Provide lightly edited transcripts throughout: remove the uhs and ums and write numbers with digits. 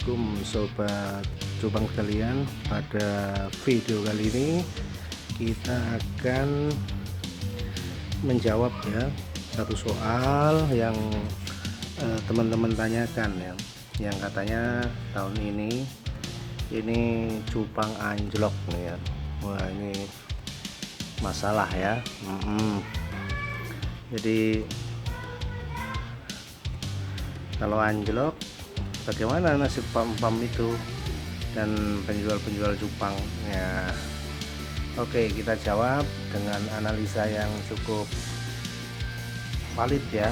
Assalamualaikum sobat cupang sekalian. Pada video kali ini kita akan menjawab ya satu soal yang teman-teman tanyakan ya, yang katanya tahun ini cupang anjlok nih ya. Wah, ini masalah ya. Jadi kalau anjlok, bagaimana nasib pam-pam itu dan penjual-penjual cupang ya? Oke, kita jawab dengan analisa yang cukup valid ya,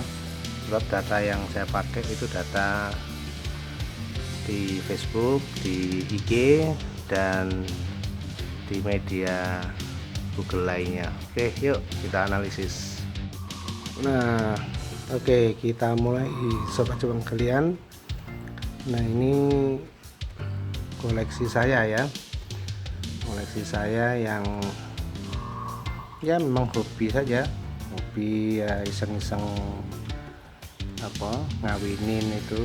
sebab data yang saya pakai itu data di Facebook, di IG, dan di media Google lainnya. Oke, yuk kita analisis. Nah, oke, kita mulai sobat cupang kalian. Nah, ini koleksi saya ya, koleksi saya yang ya memang hobi saja, hobi ya, iseng-iseng ngawinin itu.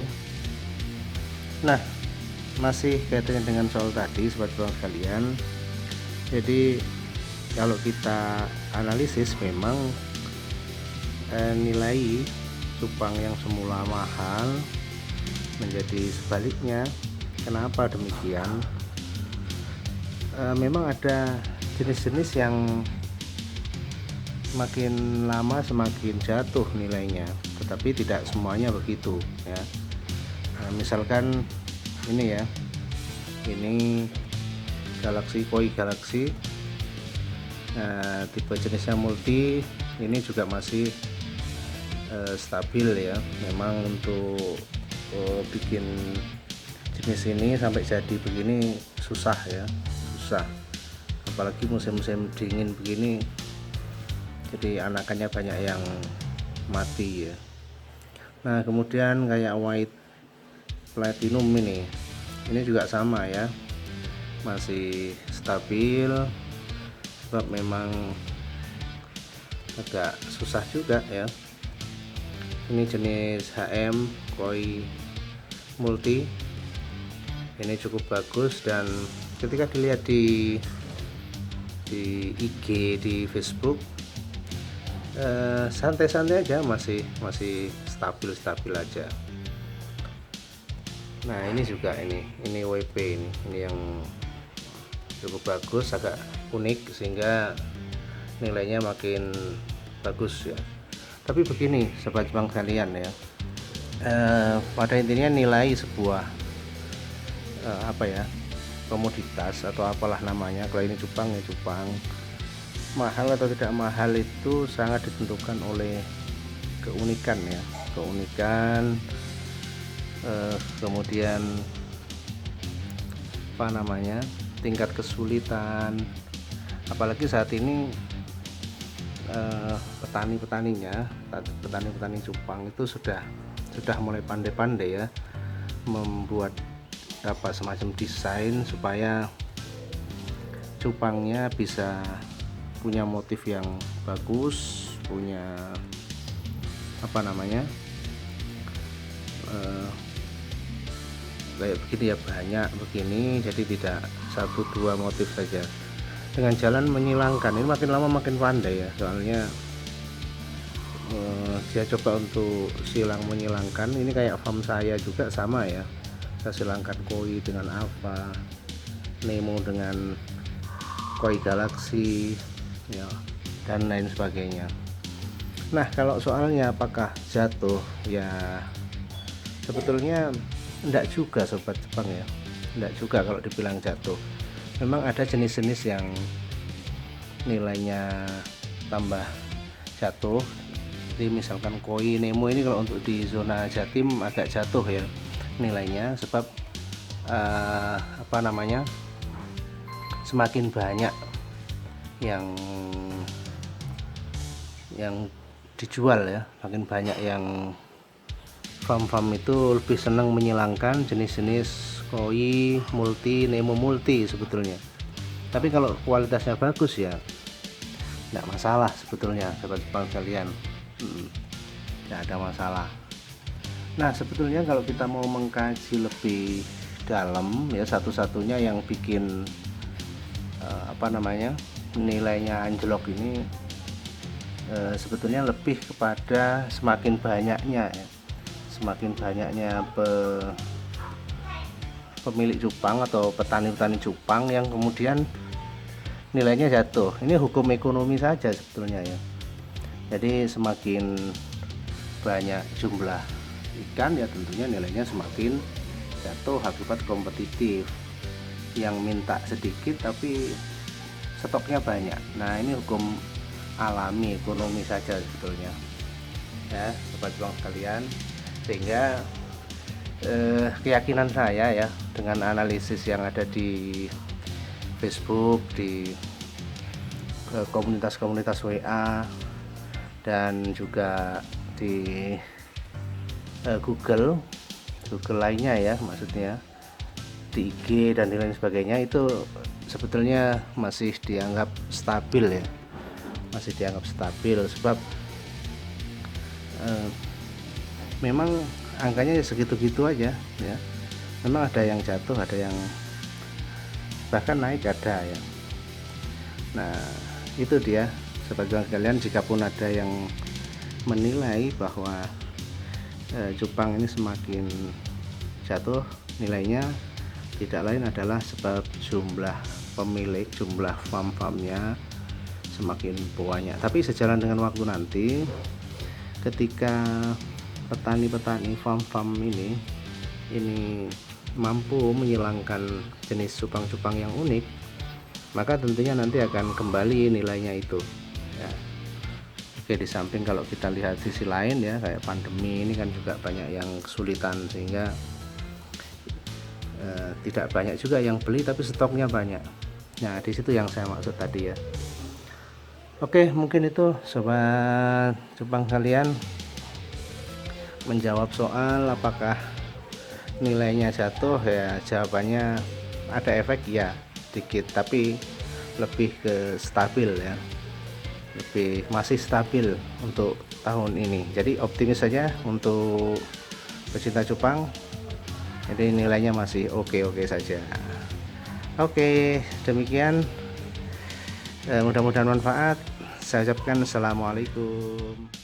Nah, masih kaitannya dengan soal tadi sobat cupang sekalian. Jadi kalau kita analisis, memang nilai cupang yang semula mahal menjadi sebaliknya. Kenapa demikian? Memang ada jenis-jenis yang makin lama semakin jatuh nilainya, tetapi tidak semuanya begitu ya. Misalkan ini ya, ini Koi Galaxy, tipe jenisnya multi, ini juga masih stabil ya. Memang untuk bikin jenis ini sampai jadi begini susah ya, susah, apalagi musim-musim dingin begini, jadi anakannya banyak yang mati ya. Nah, kemudian kayak White Platinum ini juga sama ya, masih stabil, sebab memang agak susah juga ya. Ini jenis HM Koi Multi, ini cukup bagus, dan ketika dilihat di IG, di Facebook, santai-santai aja, masih stabil aja. Nah, ini juga ini WP, ini yang cukup bagus, agak unik sehingga nilainya makin bagus ya. Tapi begini sobat cupang sekalian ya, pada intinya nilai sebuah komoditas atau apalah namanya, kalau ini cupang ya cupang, mahal atau tidak mahal itu sangat ditentukan oleh keunikan ya, kemudian tingkat kesulitan. Apalagi saat ini petani cupang itu sudah mulai pandai-pandai ya, membuat semacam desain supaya cupangnya bisa punya motif yang bagus, punya kayak begini ya, banyak begini, jadi tidak 1-2 motif saja, dengan jalan menyilangkan. Ini makin lama makin pandai ya, soalnya dia coba untuk silang menyilangkan. Ini kayak farm saya juga sama ya, saya silangkan koi dengan Alpha, Nemo dengan Koi Galaxy ya, dan lain sebagainya. Nah, kalau soalnya apakah jatuh ya, sebetulnya enggak juga sobat cupang ya, enggak juga kalau dibilang jatuh. Memang ada jenis-jenis yang nilainya tambah jatuh. Jadi misalkan Koi Nemo ini kalau untuk di zona Jatim agak jatuh ya nilainya, sebab semakin banyak yang dijual ya, makin banyak yang farm itu lebih senang menyilangkan jenis-jenis Koi multi, Nemo multi sebetulnya. Tapi kalau kualitasnya bagus ya tidak masalah sebetulnya sobat cupang sekalian, tidak ada masalah. Nah, sebetulnya kalau kita mau mengkaji lebih dalam ya, satu-satunya yang bikin nilainya anjlok ini sebetulnya lebih kepada semakin banyaknya ya, semakin banyaknya pemilik cupang atau petani-petani cupang yang kemudian nilainya jatuh. Ini hukum ekonomi saja sebetulnya ya. Jadi semakin banyak jumlah ikan ya tentunya nilainya semakin jatuh akibat kompetitif. Yang minta sedikit tapi stoknya banyak. Nah, ini hukum alami ekonomi saja sebetulnya ya, sobat cuan sekalian. Sehingga keyakinan saya ya, dengan analisis yang ada di Facebook, di komunitas-komunitas WA, dan juga di Google lainnya ya, maksudnya di IG dan lain sebagainya, itu sebetulnya masih dianggap stabil ya, masih dianggap stabil sebab memang angkanya segitu-gitu aja ya. Memang ada yang jatuh, ada yang bahkan naik, ada ya. Nah, itu dia sobat cuan sekalian, jika pun ada yang menilai bahwa cupang ini semakin jatuh nilainya, tidak lain adalah sebab jumlah pemilik, jumlah farm-farmnya semakin banyak. Tapi sejalan dengan waktu nanti, ketika petani-petani farm-farm ini mampu menghilangkan jenis cupang-cupang yang unik, maka tentunya nanti akan kembali nilainya itu ya. Oke, di samping kalau kita lihat sisi lain ya, kayak pandemi ini kan juga banyak yang kesulitan, sehingga tidak banyak juga yang beli tapi stoknya banyak. Nah, di situ yang saya maksud tadi ya. Oke, mungkin itu sobat cupang kalian, menjawab soal apakah nilainya jatuh ya, jawabannya ada efek ya, dikit, tapi lebih ke stabil ya, masih stabil untuk tahun ini. Jadi optimis saja untuk pecinta cupang, jadi nilainya masih oke-oke saja. Oke, demikian, mudah-mudahan manfaat. Saya ucapkan assalamualaikum.